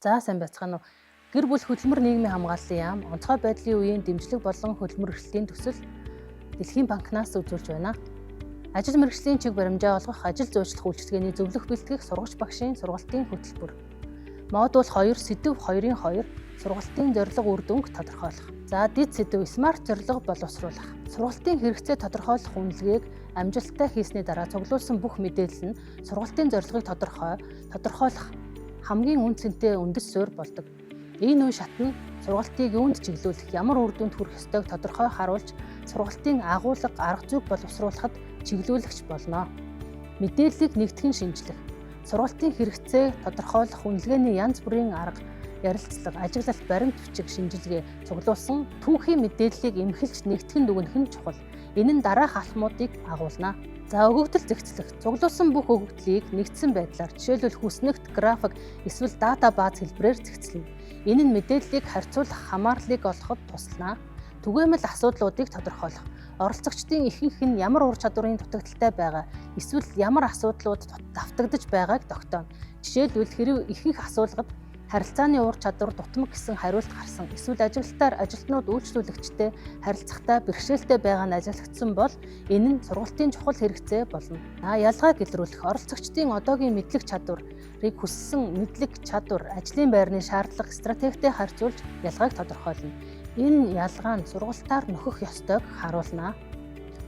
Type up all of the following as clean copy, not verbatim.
За сайн байцгаана уу. Гэр бүл хөдөлмөр нийгмийн хамгааллын яам онцгой байдлын үеийн дэмжлэг болон хөдөлмөр эрхлэлийн төсөл Дэлхийн банкнаас үзүүлж байна. Ажил мэргэжлийн чиг баримжаа олгох, ажил зүйчлэх үйлчилгээний зөвлөх бэлтгэх сургагч багшийн сургалтын хөтөлбөр. Модуль 2 сэдв 2-2 сургалтын зорилго үр дүнг тодорхойлох. За дэд сэдв смарт зорилго боловсруулах. Сургалтын хэрэгцээ тодорхойлох үнэлгээг амжилттай хийсний дараа цуглуулсан бүх мэдээлэл нь сургалтын зорилгыг тодорхойлох хамгийн үнцэнтэй үндэс суурь болдог. Энэ үе шат нь сургалтыг юунд чиглүүлэх, ямар үр дүнд хүрэх ёстойг тодорхой харуулж, сургалтын агуулга, арга зүйг боловсруулахад чиглүүлэгч болно. Мэдээллийг нэгтгэн шинжлэх. Сургалтын хэрэгцээ тодорхойлох үнэлгээний янз бүрийн арга, ярилцлага, ажиглалт, баримт бичиг, шинжилгээ цуглуулсан түүхийн мэдээллийг эмхэлж нэгтгэн дүгнэх нь чухал. Энэ нь дараах алхмуудыг агуулна. За өгөгдөл зэгцлэх. Цуглуулсан бүх өгөгдлийг нэгдсэн байдлаар, жишээлбэл хүснэгт, график, эсвэл дата бааз хэлбэрээр зэгцэлнэ. Энэ нь мэдээллийг харьцуулах хамаарлыг олоход туслана. Түгээмэл асуудлуудыг тодорхойлох. Оролцогчдын ихэнх нь ямар ур чадварын дутагдaltaй байгаа, эсвэл ямар асуудлууд давтагдж байгааг тогтооно. Жишээлбэл хэрэв ихэнх асуулгад харилцааны ур чадвар дутмаг гэсэн хариулт гарсан, эсвэл ажилтнаар ажилтнууд үйлчлүүлэгчтэй харилцахтаа бэрхшээлтэй байгаа нь ажиглагдсан бол энэ нь сургалтын чухал хэрэгцээ болно. Ялгаа илрүүлэх. Оролцогчдын одоогийн мэдлэг чадварыг хүссэн мэдлэг чадвар, ажлын байрны шаардлага, стратегитэй харьцуулж ялгааг тодорхойлно. Энэ ялгаа нь сургалтаар нөхөх ёстойг харуулна.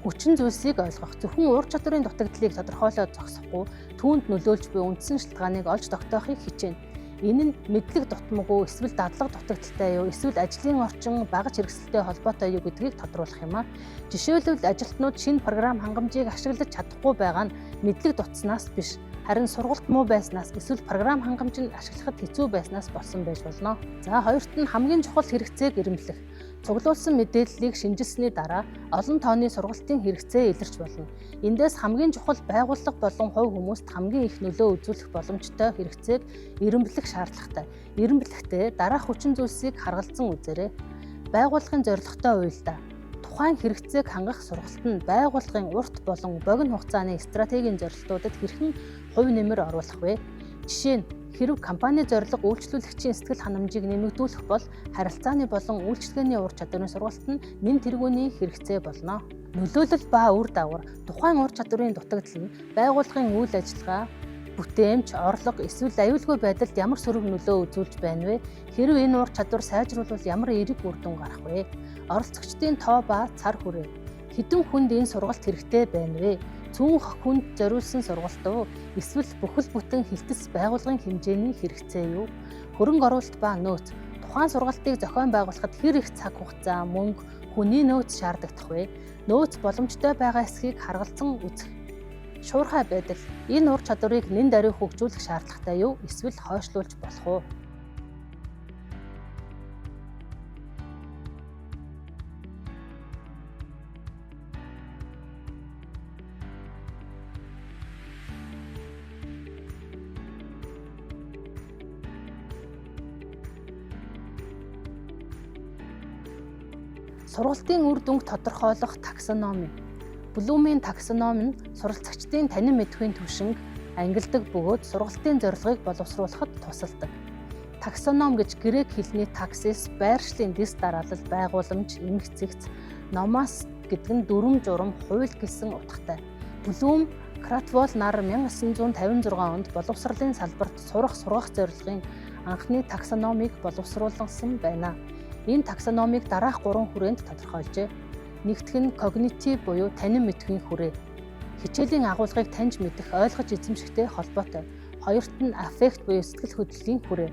Хүчин зүйлсийг ойлгох. Зөвхөн ур чадварын дутагдлыг тодорхойлоод зогсохгүй, түүнд нөлөөлж буй үндсэн шалтгааныг олж тогтоохыг хичээнэ. Энэ нь мэдлэг дутмаг уу, эсвэл дадлаг дутагдaltaй юу, эсвэл ажлын орчин багаж хэрэгсэлтэй холбоотой юу гэдгийг тодруулах юм а. Жишээлбэл ажилтнууд шинэ програм хангамжийг ашиглаж чадахгүй байгаа нь мэдлэг дутснаас биш, харин сургалт муу байснаас, эсвэл програм хангамж нь ашиглахад хэцүү байснаас болсон байж болно. За хоёрт нь хамгийн чухал хэрэгцээг ирэмблэх. Цуглуулсан мэдээллийг шинжилсэний дараа олон тооны сургалтын хэрэгцээ илэрч болно. Эндээс хамгийн чухал байгууллага болон хувь хүмүүст хамгийн их нөлөө үзүүлэх боломжтой хэрэгцээг ирэмблэх шаардлагатай. Ирэмблэхдээ дараах хүчин зүйлсийг харгалзан үзээрэй. Байгууллагын зорилготой уялдаа. Тухайн хэрэгцээг хангах сургалт нь байгууллагын урт болон богино хугацааны стратегийн зорилтуудад хэрхэн хувь нэмэр оруулах вэ? Жишээ нь хэрэв компани зорилго үйлчлүүлэгчийн сэтгэл ханамжийг нэмэгдүүлэх бол харилцааны болон үйлчилгээний ур чадварын сургалт нь нэн тэргүүний хэрэгцээ болно. Нөлөөлөл ба үр дагавар. Тухайн ур чадварын дутагдал нь байгууллагын үйл ажиллагаа, бүтээмж, орлого эсвэл аюулгүй байдалд ямар сөрөг нөлөө үзүүлж байна вэ? Хэрэв энэ ур чадвар сайжруулбал ямар эерэг үр дүн гарах вэ? Оролцогчдын тоо ба цар хүрээ. Хэдэн хүнд энэ сургалт хэрэгтэй байна вэ? Цөөн хүнд зориулсан сургалт уу? Эсвэл бүхэл бүтэн хилтэс байгууллагын хэмжээний хэрэгцээ юу? Хөрөнгө оруулалт ба нөөц. Тухайн сургалтыг зохион байгуулахад хэр их цаг хугацаа, мөнгө, хүний нөөц шаардагдах вэ? Нөөц боломжтой байгаа эсхийг харгалзан үзэх. Шуурхай байдал. Энэ ур чадварыг нэн даруй хөгжүүлэх шаардлагатай юу? Эсвэл хойшлуулж болох уу? Сургалтын үр дүнг тодорхойлох таксономи. Блумын таксономи нь суралцагчдын танин мэдхийн түвшинг ангилдаг бөгөөд сургалтын зорилгыг боловсруулахад тусалдаг. Таксоном гэж грек хэлний таксис, байршлын дэс дараалал, байгууламж, эмх цэгц, номос гэдэг нь дүрм журам, хууль гэсэн утгатай. Блум Кратвол нар 1956 онд боловсролын салбарт сургах зорилгын анхны таксономиг боловсруулсан байна. Энэ таксономиг дараах 3 хүрээнд тодорхойлжээ. Нэгдүгээр нь когнитив буюу танин мэдхийн хүрээ. Хичээлийн агуулгыг таньж мэдэх, ойлгож эзэмшихтэй холбоотой. Хоёрт нь аффект буюу сэтгэл хөдлөлийн хүрээ.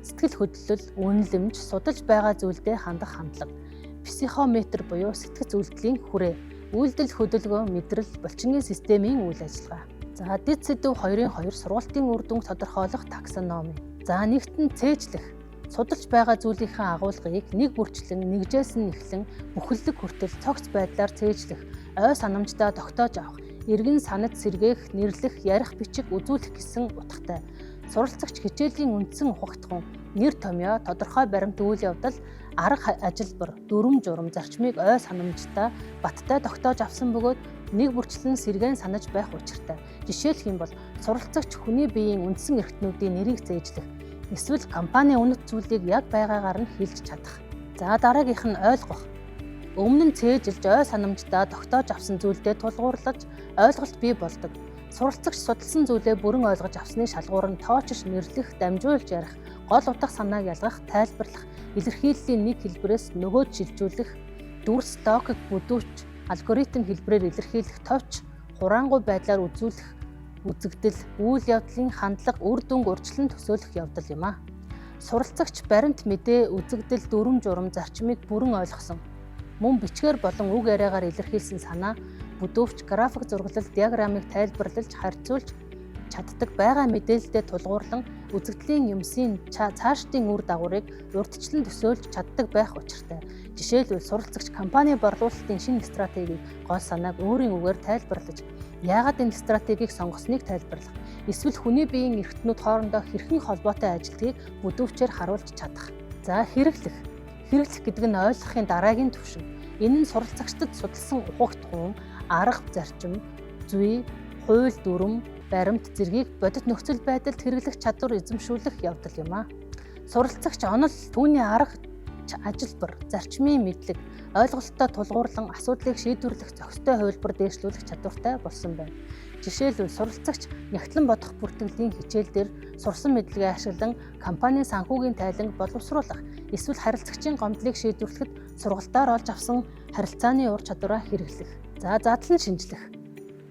Сэтгэл хөдлөл, үнэлэмж, судалж байгаа зүйлдээ хандах хандлага. Психометр буюу сэтгэц үйлдэлийн хүрээ. Үйлдэл, хөдөлгөөн, мэдрэл, булчингийн системийн үйл ажиллагаа. За дэд сэдв 2-2 сургалтын үр дүнг тодорхойлох таксономи. За нэгт нь цээжлэх. Судалж байгаа зүйлийнхээ агуулгыг нэг бүрчлэн, нэгжээс нь эхлэн, бүхэлдэг хүртэл цогц байдлаар цээжлэх, ой санамждаа тогтоож авах, эргэн санаж сэргээх, нэрлэх, ярих, бичих, үзүүлэх гэсэн утгатай. Суралцагч хичээлийн үндсэн ухагтхан, нэр томьёо, тодорхой баримт үйл явдал, арга ажилбар, дүрм журам, зарчмыг ой санамжтай, баттай тогтоож авсан бөгөөд нэг бүрчлэн сэргээн санаж байх учиртай. Жишээлх юм бол суралцагч хүний биеийн үндсэн эрхтнүүдийн нэрийг зээжлэх, Эсвэл компани үнэт зүйлийг яг байгаагаар нь хэлж чадах. За дараагийнх нь ойлгох. Өмнө нь цээжилж ой санамждаа тогтоож авсан зүйлдээ тулгуурлаж ойлголт бий болдог. Суралцагч судалсан зүйлээ бүрэн ойлгож авсны шалгуур нь тоочш нэрлэх, дамжуулж ярих, гол утга санааг ялгах, тайлбарлах, илэрхийллийн нэг хэлбэрээс нөгөөд шилжүүлэх, дүрс, логик, бүдүүч, алгоритм хэлбэрээр илэрхийлэх, товч, хураангуй байдлаар үзүүлэх, үзэгдэл, үйл явдлын хандлага, үр дүнг урьдчилан төсөөлөх явдал юм а. Суралцагч баримт мэдээ, үзэгдэл, дүрм журам зарчмыг бүрэн ойлгосон. Мөн бичгээр болон үг яриагаар илэрхийлсэн санаа, бүдүүвч, график зурглал, диаграммыг тайлбарлаж, харьцуулж чаддаг байгаа мэдээлэлдээ тулгуурлан үзэгдлийн юмсын цаашдын үр дагаврыг урьдчилан төсөөлж чаддаг байх учиртай. Жишээлбэл суралцагч компани борлуулалтын шинэ стратегийг гол санааг өөрийн үгээр тайлбарлаж, яагаад энэ стратегийг сонгосныг тайлбарлах, эсвэл хүний биеийн эрхтнүүд хоорондоо хэрхэн холбоотой ажилтгийг бүдүүвчээр харуулж чадах. За хэрэглэх. Хэрэглэх гэдэг нь ойлгохын дараагийн түвшин. Энэ нь суралцагчдад судалсан ухагт хум, арга зарчим, зүй, хууль дүрм, баримт зэргийг бодит нөхцөл байдалд хэрэглэх чадвар эзэмшүүлэх явдал юм а. Суралцагч онол түүний арга ажилбар, зарчмын мэдлэг, ойлголттой тулгуурлан асуудлыг шийдвэрлэх зохистой хувилбар дээшлүүлэх чадвартай болсон байна. Жишээлбэл суралцагч нягтлан бодох бүртгэлийн хичээл дээр сурсан мэдлэгээ ашиглан компанийн санхүүгийн тайланг боловсруулах, эсвэл харилцагчийн гомдлыг шийдвэрлэхэд сургалтаар олж авсан харилцааны ур чадвараа хэрэглэх. За задлан шинжлэх.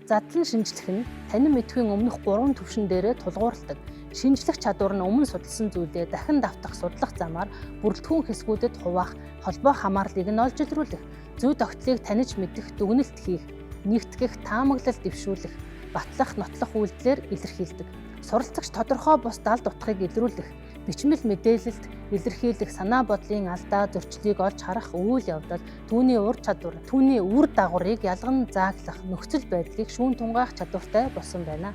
Задлан шинжлэх нь танин мэдхийн өмнөх 3 түвшин дээрээ тулгуурладаг. Шинжлэх чадвар нь өмнө судалсан зүйлээ дахин давтах судлах замаар бүрэлдэхүүн хэсгүүдэд хуваах, холбоо хамаарлыг нь олж илрүүлэх, зүй тогтлыг таних мэдэх, дүгнэлт хийх, нэгтгэх, таамаглал дэвшүүлэх, батлах, нотлох үйлдэлээр илэрхийлдэг. Суралцагч тодорхой бус далд утгыг илрүүлэх, бичмэл мэдээлэлд илэрхийлэх, санаа бодлын алдаа, зөрчлийг олж харах үйл явдал, түүний ур чадвар, түүний үр дагаврыг ялган зааглах, нөхцөл байдлыг шүүн тунгаах чадвартай болсон байна.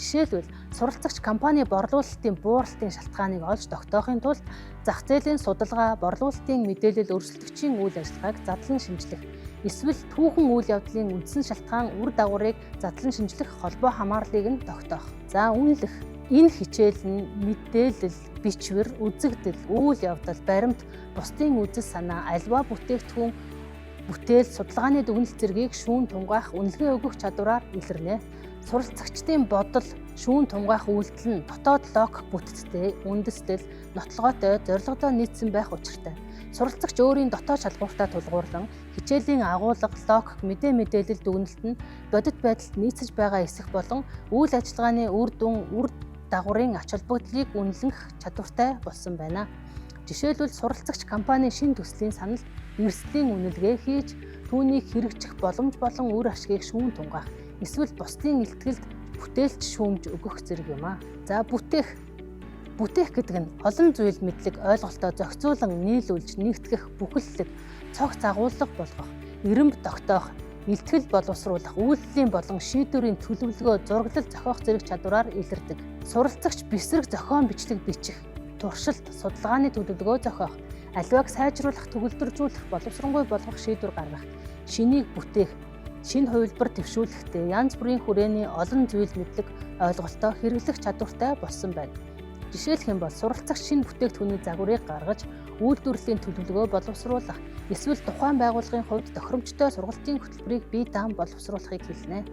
Жишээлбэл суралцагч компани борлуулалтын бууралтын шалтгааныг олж тогтоохын тулд зах зээлийн судалгаа, борлуулалтын мэдээлэл өрсөлдөгчийн үйл ажиллагааг задлан шинжлэх, эсвэл түүхэн үйл явдлын үндсэн шалтгаан, үр дагаврыг задлан шинжлэх, холбоо хамаарлыг нь тогтоох. За үнэлэх. Энэ хичээл нь мэдээлэл, бичвэр, үзэгдэл, үйл явдал, баримт, бусдын үзэл санаа, альва бүтээгдэхүүн, бүтээл, судалгааны дүгнэлт зэргийг шүүн тунгаах, үнэлгээ өгөх чадвараар илэрнэ. Суралцагчдын бодол, шүүн тунгаах үйлдэл нь дотоод логик бүтцтэй, үндэслэл, нотлогоотой, зорилгодоо нийцсэн байх учиртай. Суралцагч өөрийн дотоод шалгууртаа тулгуурлан хичээлийн агуулга, логик, мэдээлэл дүгнэлт нь бодит байдалд нийцэж байгаа эсэх болон үйл ажиллагааны үр дүн, үр дагаврын ач холбогдлыг үнэлэх чадвартай болсон байна. Жишээлбэл суралцагч компанийн шинэ төслийн санал, эрсдлийн үнэлгээ хийж, түүнийг хэрэгжих боломж болон үр ашгийг шүүн тунгаах, эсвэл бусдын илтгэлд бүтээлч шүүмж өгөх зэрэг юм а. За бүтээх. Бүтээх гэдэг нь олон зүйл мэдлэг, ойлголтоо зохицуулан нийлүүлж, нэгтгэх, бүхэллэг, цогц агуулга болгох, эрэмб тогтоох, илтгэл боловсруулах, үйлдэлийн болон шийдвэрийн төлөвлөгөө, зураглал зохиох зэрэг чадвараар илэрдэг. Суралцагч бэсрэг зохион бичлэг бичих, туршилт, судалгааны төлөвлөгөө зохиох, аливааг сайжруулах, төгөлдржүүлэх, боловсронгуй болгох шийдвэр гаргах, шинийг бүтээх, шинэ хувилбар дэвшүүлэхдээ янз бүрийн хүрээний олон зүйл мэдлэг, ойлголтоо хэрэглэх чадвартай болсон байна. Жишээлх юм бол суралцагч шинэ бүтээгдэхүүний загварыг гаргаж, үйлдвэрлэлийн төлөвлөгөө боловсруулах, эсвэл тухайн байгууллагын хувьд тохиромжтой сургалтын хөтөлбөрийг бие даан боловсруулахыг хэлнэ.